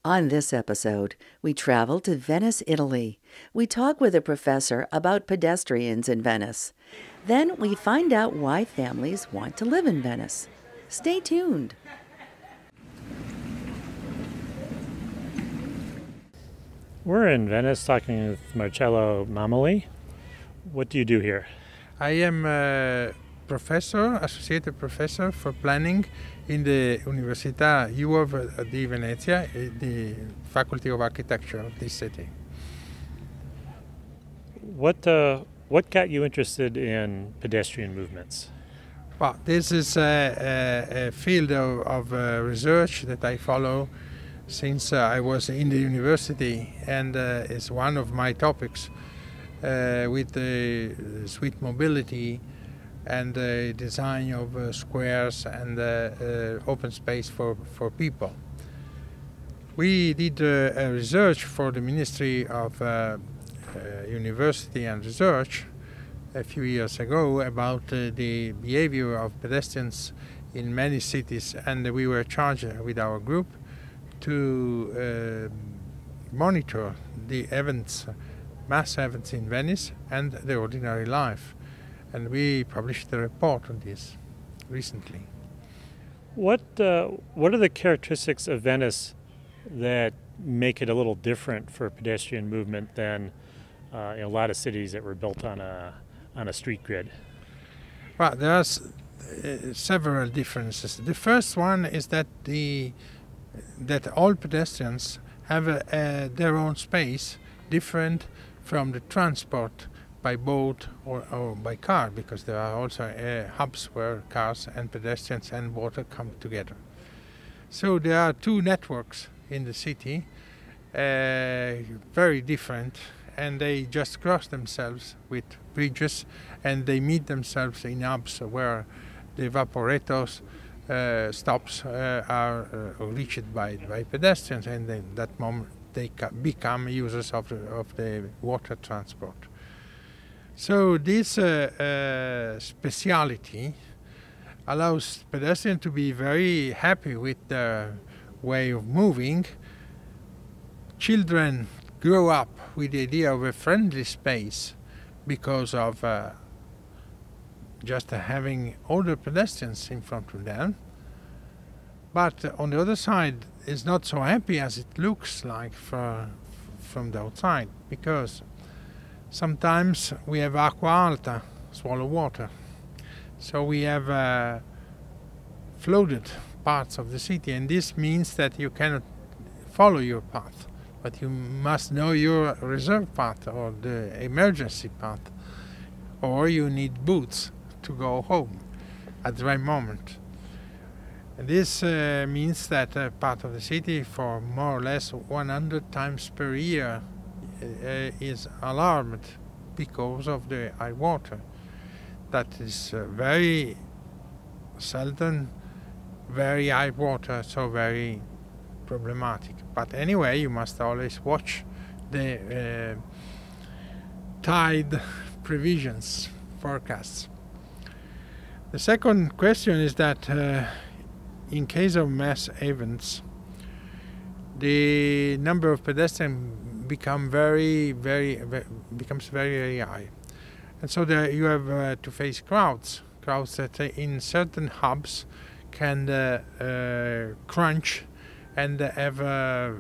On this episode, we travel to Venice, Italy. We talk with a professor about pedestrians in Venice. Then we find out why families want to live in Venice. Stay tuned. We're in Venice talking with Marcello Mamoli. What do you do here? I am a professor, associate professor for planning in the Università U di Venezia, the Faculty of Architecture of this city. What got you interested in pedestrian movements? Well, this is a field of research that I follow since I was in the university, and is one of my topics with the street mobility and the design of squares and open space for people. We did a research for the Ministry of University and Research a few years ago about the behavior of pedestrians in many cities, and we were charged with our group to monitor the events, mass events in Venice and the ordinary life. And we published a report on this recently. What are the characteristics of Venice that make it a little different for pedestrian movement than in a lot of cities that were built on a street grid? Well, there are several differences. The first one is that that all pedestrians have their own space, different from the transport by boat or by car, because there are also hubs where cars and pedestrians and water come together. So there are two networks in the city, very different, and they just cross themselves with bridges, and they meet themselves in hubs where the evaporators stops are reached by pedestrians, and then that moment they become users of the water transport. So this speciality allows pedestrians to be very happy with their way of moving. Children grow up with the idea of a friendly space because of just having older pedestrians in front of them. But on the other side, it's not so happy as it looks like from the outside, because sometimes we have acqua alta, swallow water. So we have flooded parts of the city, and this means that you cannot follow your path, but you must know your reserve path or the emergency path, or you need boots to go home at the right moment. And this means that part of the city, for more or less 100 times per year, is alarmed because of the high water. That is very seldom, very high water, so very problematic. But anyway, you must always watch the tide provisions, forecasts. The second question is that in case of mass events, the number of pedestrians becomes very high, and so there you have to face crowds that in certain hubs can crunch and have a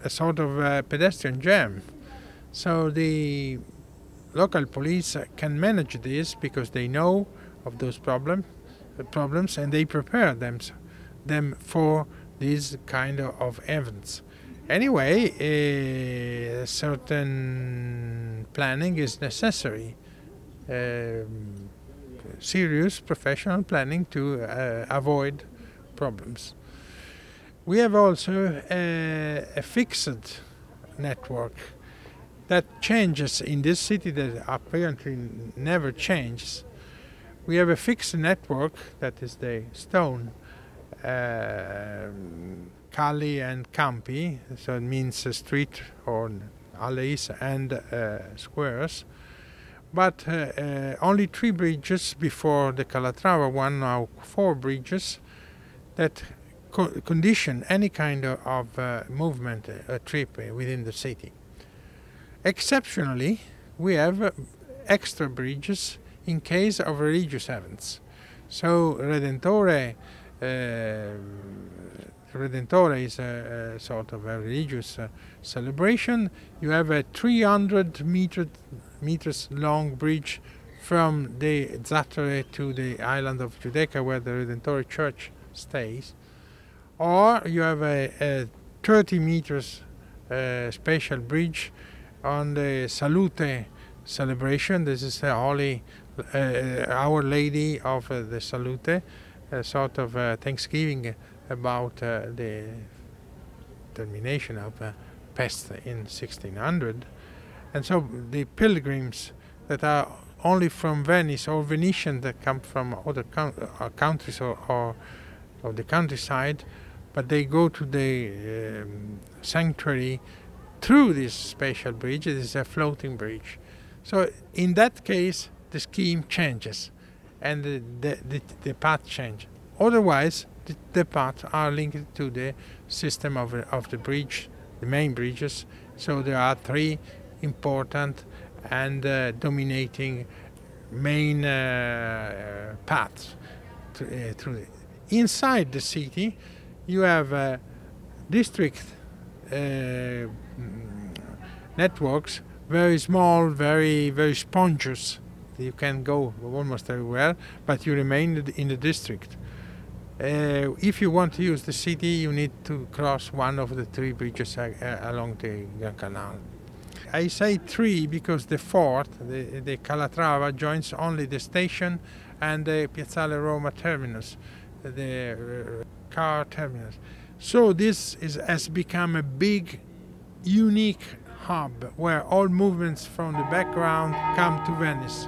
sort of pedestrian jam. So the local police can manage this because they know of those problems, and they prepare them for these kind of events. Anyway, a certain planning is necessary, serious professional planning to avoid problems. We have also a fixed network that changes in this city, that apparently never changes. We have a fixed network that is the stone, Calli and Campi, so it means a street or alleys and squares. But only 3 bridges before the Calatrava one, now 4 bridges that condition any kind of movement, a trip within the city. Exceptionally, we have extra bridges in case of religious events. So Redentore is a sort of a religious celebration. You have a 300 meters long bridge from the Zattere to the island of Giudecca, where the Redentore Church stays. Or you have a 30 meters special bridge on the Salute celebration. This is the Holy Our Lady of the Salute, a sort of thanksgiving about the termination of pest in 1600. And so the pilgrims that are only from Venice or Venetian that come from other countries or the countryside, but they go to the sanctuary through this special bridge. It is a floating bridge. So in that case, the scheme changes and the path changes. Otherwise, the paths are linked to the system of the bridge, the main bridges. So there are three important and dominating main paths through it. Inside the city, you have district networks, very small, very spongious. You can go almost everywhere, but you remain in the district. If you want to use the city, you need to cross one of the three bridges along the Grand Canal. I say three because the fourth, the Calatrava, joins only the station and the Piazzale Roma terminus, the car terminus. So this has become a big, unique hub where all movements from the background come to Venice.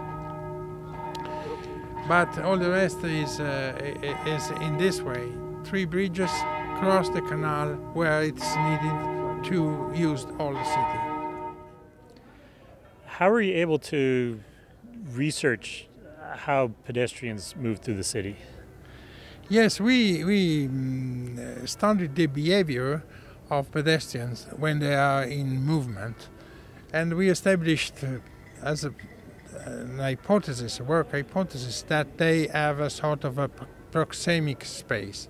But all the rest is in this way. Three bridges cross the canal where it's needed to use all the city. How are you able to research how pedestrians move through the city? Yes, we studied the behavior of pedestrians when they are in movement, and we established as an hypothesis, a work hypothesis, that they have a sort of a proxemic space.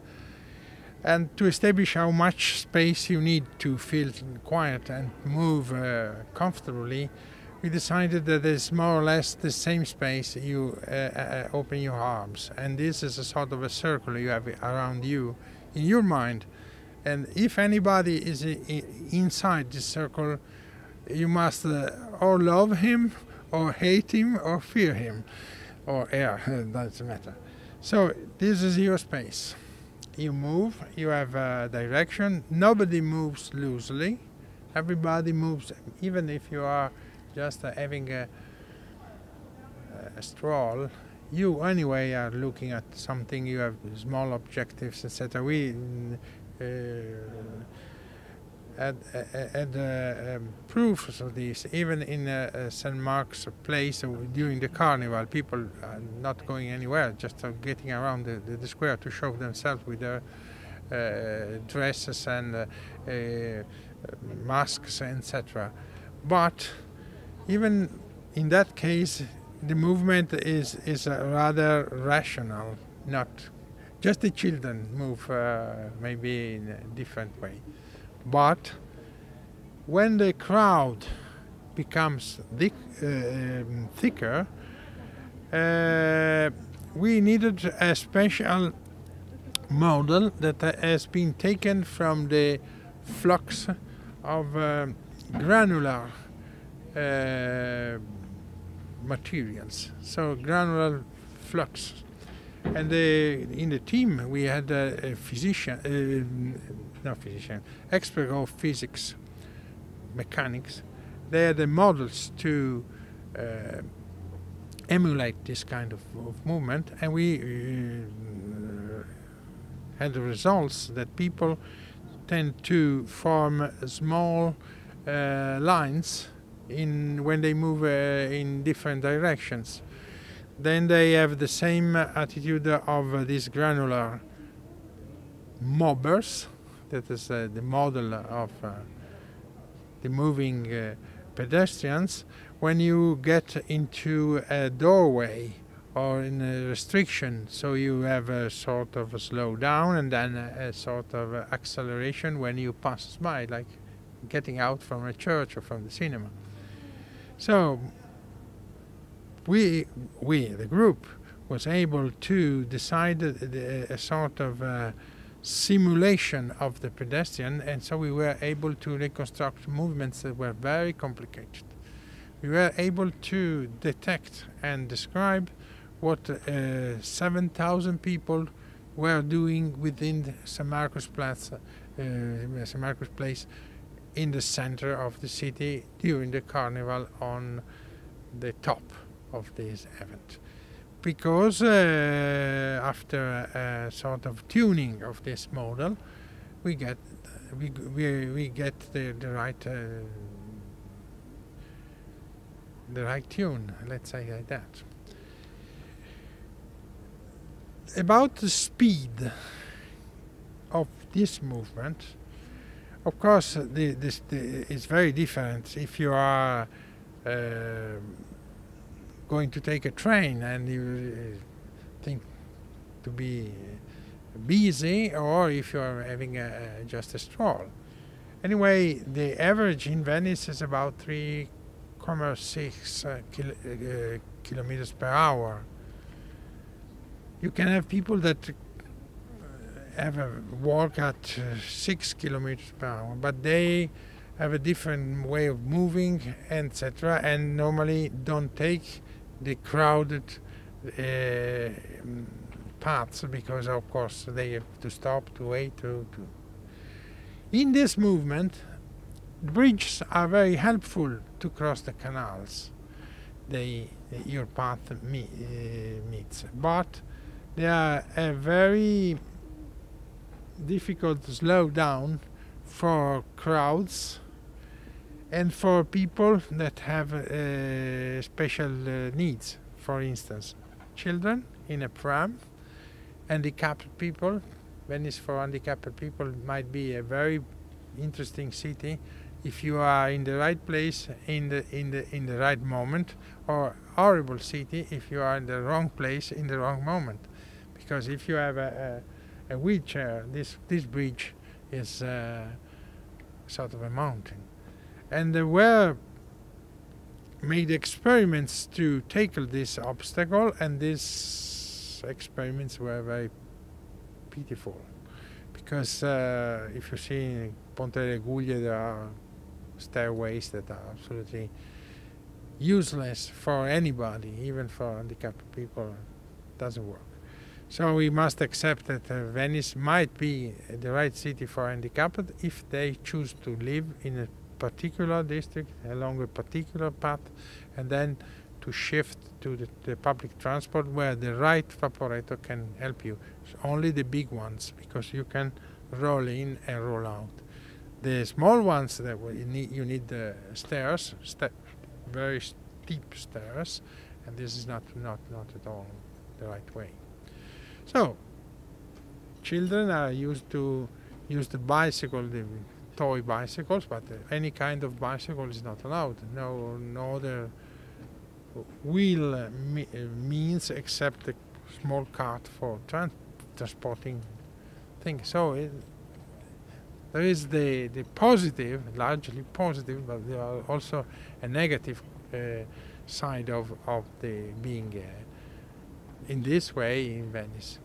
And to establish how much space you need to feel quiet and move comfortably, we decided that it's more or less the same space you open your arms. And this is a sort of a circle you have around you in your mind. And if anybody is inside this circle, you must or love him, or hate him, or fear him, or doesn't matter. So this is your space. You move, you have a direction. Nobody moves loosely. Everybody moves, even if you are just having a stroll. You anyway are looking at something. You have small objectives, etc. We had proofs of this even in St. Mark's Place during the carnival. People are not going anywhere, just getting around the square to show themselves with their dresses and masks, etc. But even in that case, the movement is rather rational. Not just the children move maybe in a different way. But when the crowd becomes thicker, we needed a special model that has been taken from the flux of granular materials, so granular flux. And in the team we had a expert of physics, mechanics. They had the models to emulate this kind of movement, and we had the results that people tend to form small lines when they move in different directions. Then they have the same attitude of this granular mobbers, that is the model of the moving pedestrians. When you get into a doorway or in a restriction, so you have a sort of a slow down and then a sort of acceleration when you pass by, like getting out from a church or from the cinema. So we the group, was able to decide a sort of simulation of the pedestrian, and so we were able to reconstruct movements that were very complicated. We were able to detect and describe what 7,000 people were doing within St. Marcus Place in the center of the city during the carnival on the top of this event. Because after a sort of tuning of this model, we get the right tune, let's say like that. About the speed of this movement, of course, it's very different if you are going to take a train and you think to be busy, or if you are having just a stroll. Anyway, the average in Venice is about 3.6 kilometers per hour. You can have people that have a walk at 6 kilometers per hour, but they have a different way of moving, etc., and normally don't take the crowded paths, because of course they have to stop, to wait. In this movement, bridges are very helpful to cross the canals your path meets, but they are a very difficult to slow down for crowds and for people that have special needs. For instance, children in a pram, handicapped people. Venice for handicapped people might be a very interesting city if you are in the right place in the right moment, or horrible city if you are in the wrong place in the wrong moment. Because if you have a wheelchair, this bridge is sort of a mountain. And there were made experiments to tackle this obstacle, and these experiments were very pitiful. Because if you see in Ponte delle Guglie, there are stairways that are absolutely useless for anybody, even for handicapped people. It doesn't work. So we must accept that Venice might be the right city for handicapped if they choose to live in a particular district along a particular path, and then to shift to the public transport where the right vaporetto can help you. It's only the big ones, because you can roll in and roll out. The small ones that you need the stairs, very steep stairs, and this is not at all the right way. So children are used to use the bicycle, the toy bicycles, but any kind of bicycle is not allowed. No other wheel means except a small cart for transporting things. So there is the positive, largely positive, but there are also a negative side of the being in this way in Venice.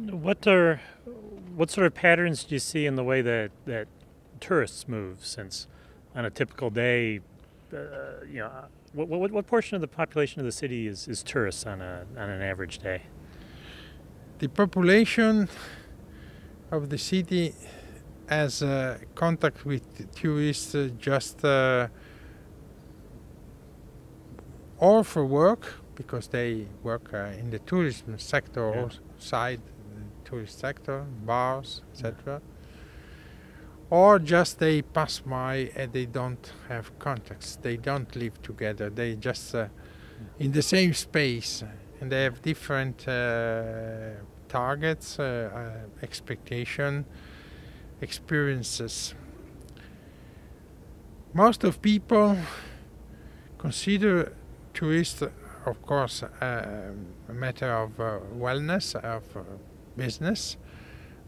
What sort of patterns do you see in the way that tourists move? Since on a typical day, what portion of the population of the city is tourists on an average day? The population of the city has contact with tourists just or for work, because they work in the tourism sector, or side tourist sector, bars, etc. Or just they pass by and they don't have contacts. They don't live together. They just in the same space, and they have different targets, expectation, experiences. Most of people consider tourists, of course, a matter of wellness, of business,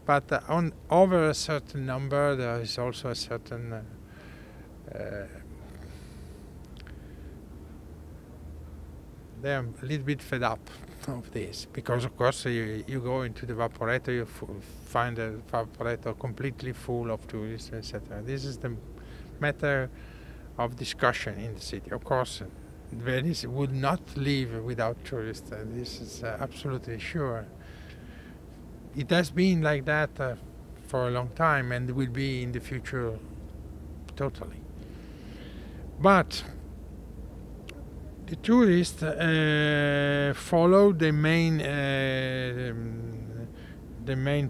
but on over a certain number there is also a certain they're a little bit fed up of this, because of course you go into the Vaporetto, you find the Vaporetto completely full of tourists, etc. This is the matter of discussion in the city. Of course, Venice would not live without tourists, this is absolutely sure. It has been like that for a long time, and will be in the future totally. But the tourists follow the main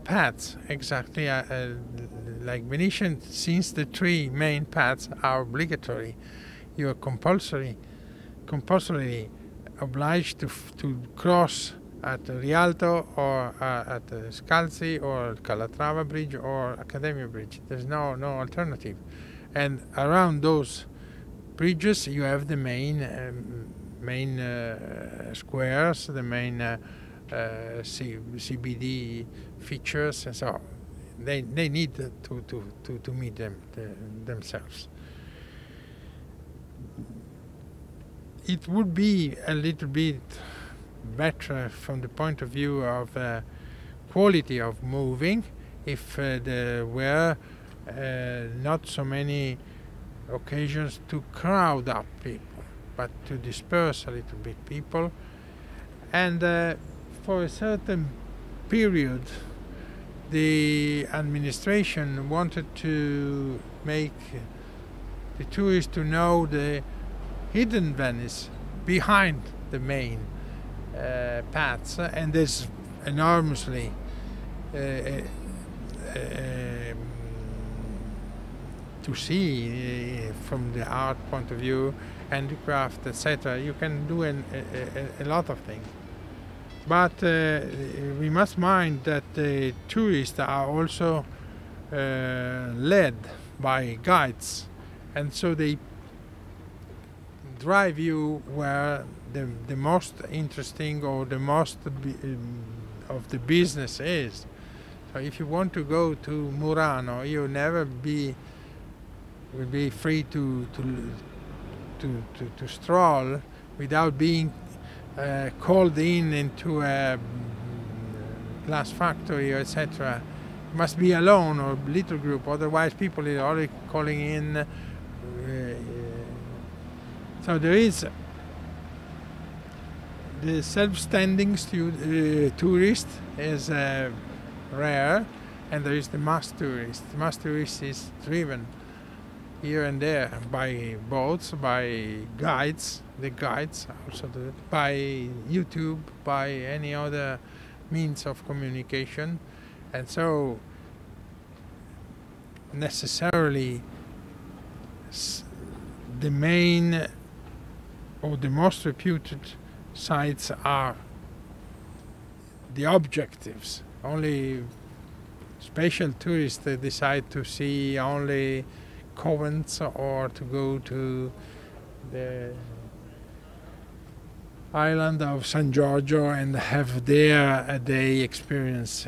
paths, exactly like Venetian. Since the three main paths are obligatory, you are compulsorily obliged to cross at Rialto or at Scalzi or Calatrava Bridge or Accademia Bridge. There's no alternative. And around those bridges you have the main squares, the main CBD features, and so they need to meet themselves. It would be a little bit better from the point of view of quality of moving if there were not so many occasions to crowd up people, but to disperse a little bit people. And for a certain period the administration wanted to make the tourists to know the hidden Venice behind the main paths, and there's enormously to see from the art point of view, handicraft, etc. You can do a lot of things. But we must mind that the tourists are also led by guides, and so they drive you where the most interesting or the most of the business is. So if you want to go to Murano, you never will be free to stroll without being called into a glass factory, etc. You must be alone or little group, otherwise people are already calling in. So there is the self-standing tourist is rare, and there is the mass tourist. The mass tourist is driven here and there by boats, by guides. The guides also do it, by YouTube, by any other means of communication, and so necessarily the main or the most reputed sites are the objectives. Only special tourists decide to see only convents or to go to the island of San Giorgio and have there a day experience.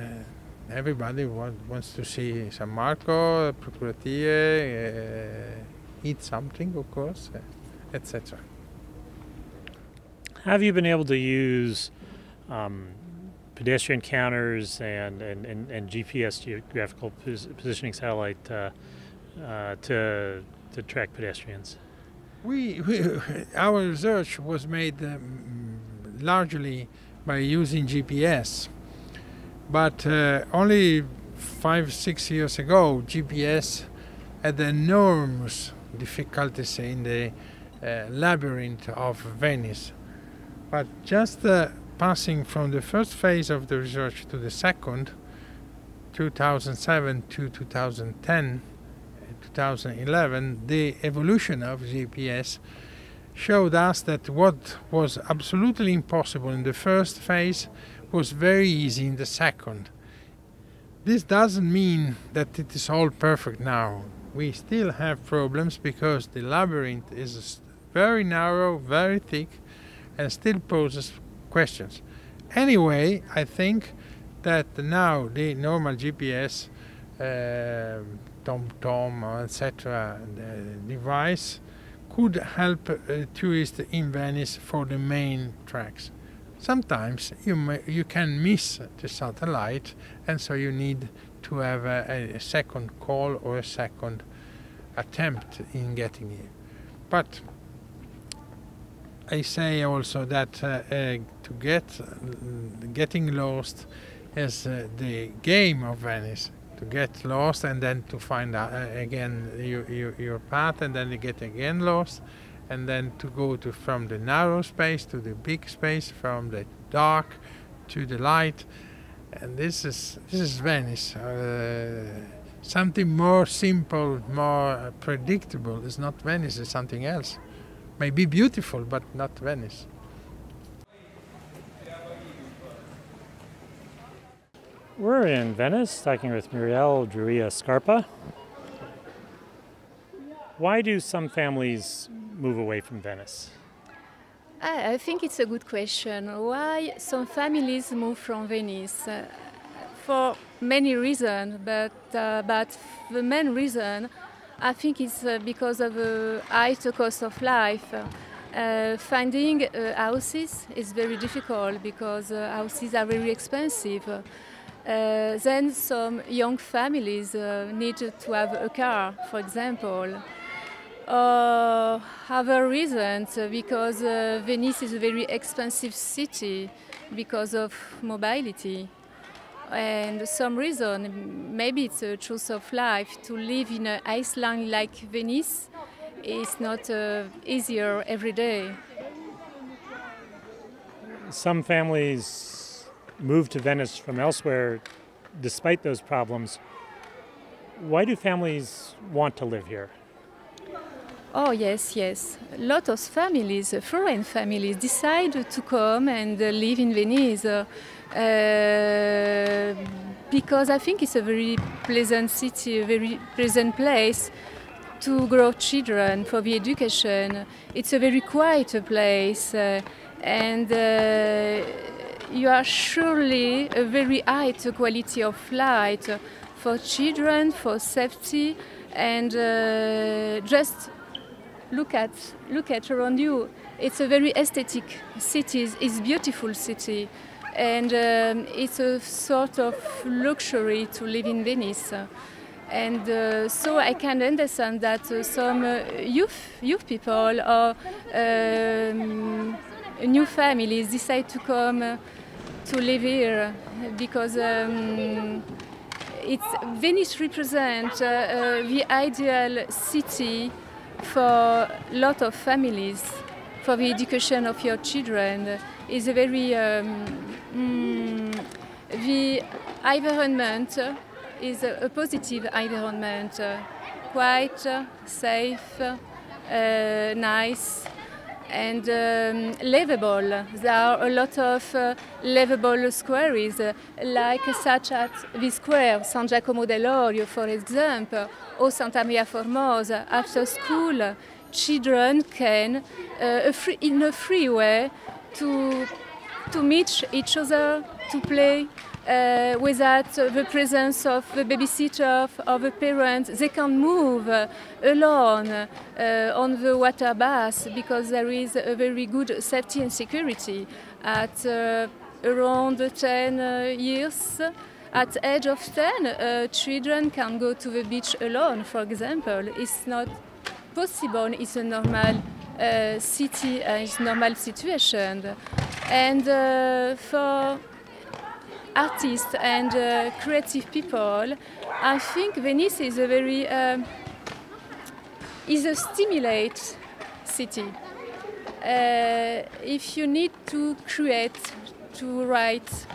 Everybody wants to see San Marco, Procuratie, eat something, of course, etc. Have you been able to use pedestrian counters and GPS, geographical positioning satellite, to track pedestrians? Our research was made largely by using GPS, but only 5-6 years ago GPS had enormous difficulties in the labyrinth of Venice. But just passing from the first phase of the research to the second, 2007 to 2010, 2011, the evolution of GPS showed us that what was absolutely impossible in the first phase was very easy in the second. This doesn't mean that it is all perfect now. We still have problems because the labyrinth is very narrow, very thick, and still poses questions. Anyway, I think that now the normal GPS, TomTom, etc. device could help tourists in Venice for the main tracks. Sometimes you can miss the satellite, and so you need to have a second call or a second attempt in getting here. But I say also that getting lost is the game of Venice. To get lost and then to find out again your path, and then you get again lost, and then to go from the narrow space to the big space, from the dark to the light. And this is Venice. Something more simple, more predictable is not Venice, it's something else. Maybe beautiful, but not Venice. We're in Venice talking with Muriel Druia Scarpa. Why do some families move away from Venice? I think it's a good question. Why some families move from Venice? For many reasons, but the main reason I think is because of the high cost of life. Finding houses is very difficult because houses are very expensive. Then some young families need to have a car, for example. Other reasons, because Venice is a very expensive city because of mobility. And some reason, maybe it's a choice of life, to live in an island like Venice is not easier every day. Some families move to Venice from elsewhere despite those problems. Why do families want to live here? Oh, yes. A lot of families, foreign families, decide to come and live in Venice because I think it's a very pleasant city, a very pleasant place to grow children for the education. It's a very quiet place and you are surely a very high quality of life for children, for safety, and just look at around you. It's a very aesthetic city. It's a beautiful city, and it's a sort of luxury to live in Venice. And so I can understand that some youth people or new families decide to come to live here because Venice represents the ideal city for a lot of families, for the education of your children. Is a very the environment is a positive environment, quite safe, nice, and livable. There are a lot of livable squares, such as the square San Giacomo dell'Orio, for example, or Santa Maria Formosa. After school, children can, in a free way, to meet each other, to play, without the presence of the babysitter or the parents. They can move alone on the water bath because there is a very good safety and security. At around 10 years, at the age of 10, children can go to the beach alone, for example. It's not possible. It's a normal city, it's a normal situation. And for artists and creative people, I think Venice is a very stimulate city. If you need to create, to write,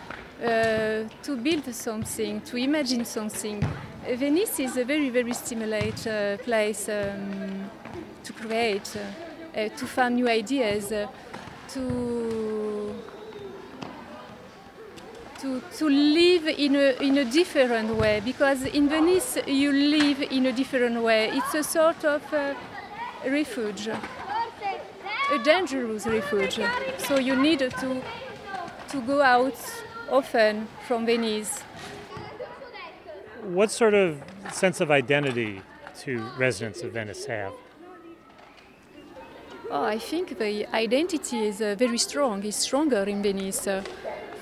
to build something, to imagine something, Venice is a very, very stimulate place to create, to find new ideas, to to live in a different way, because in Venice you live in a different way. It's a sort of refuge, a dangerous refuge. So you need to go out often from Venice. What sort of sense of identity do residents of Venice have? Oh, I think the identity is very strong. It's stronger in Venice.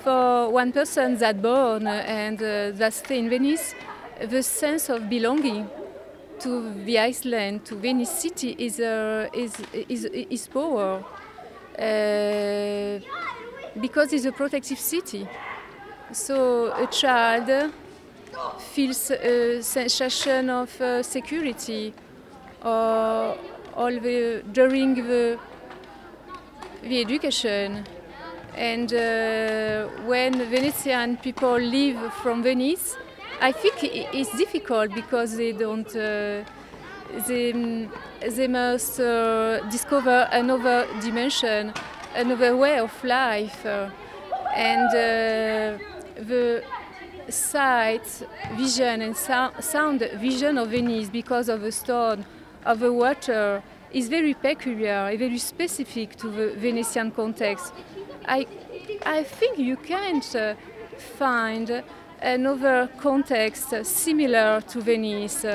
For one person that born and that stay in Venice, the sense of belonging to the island, to Venice city, is power. Because it's a protective city. So a child feels a sensation of security during the education. And when Venetian people leave from Venice, I think it's difficult because they don't. They must discover another dimension, another way of life, and the sight, vision, and sound vision of Venice, because of the stone, of the water, is very peculiar, very specific to the Venetian context. I think you can't find another context similar to Venice.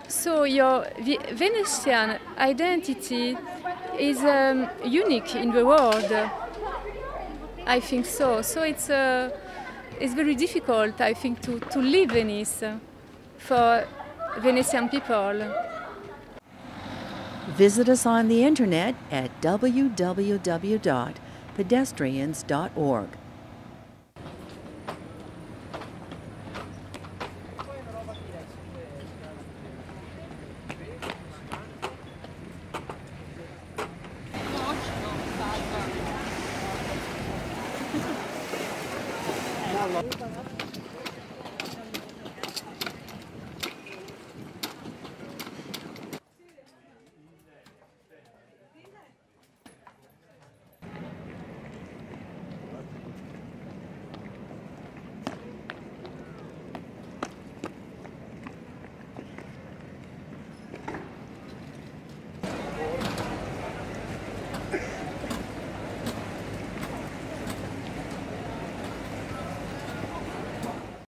So your Venetian identity is unique in the world. I think so. So it's very difficult, I think, to leave Venice for Venetian people. Visit us on the internet at www.pedestrians.org.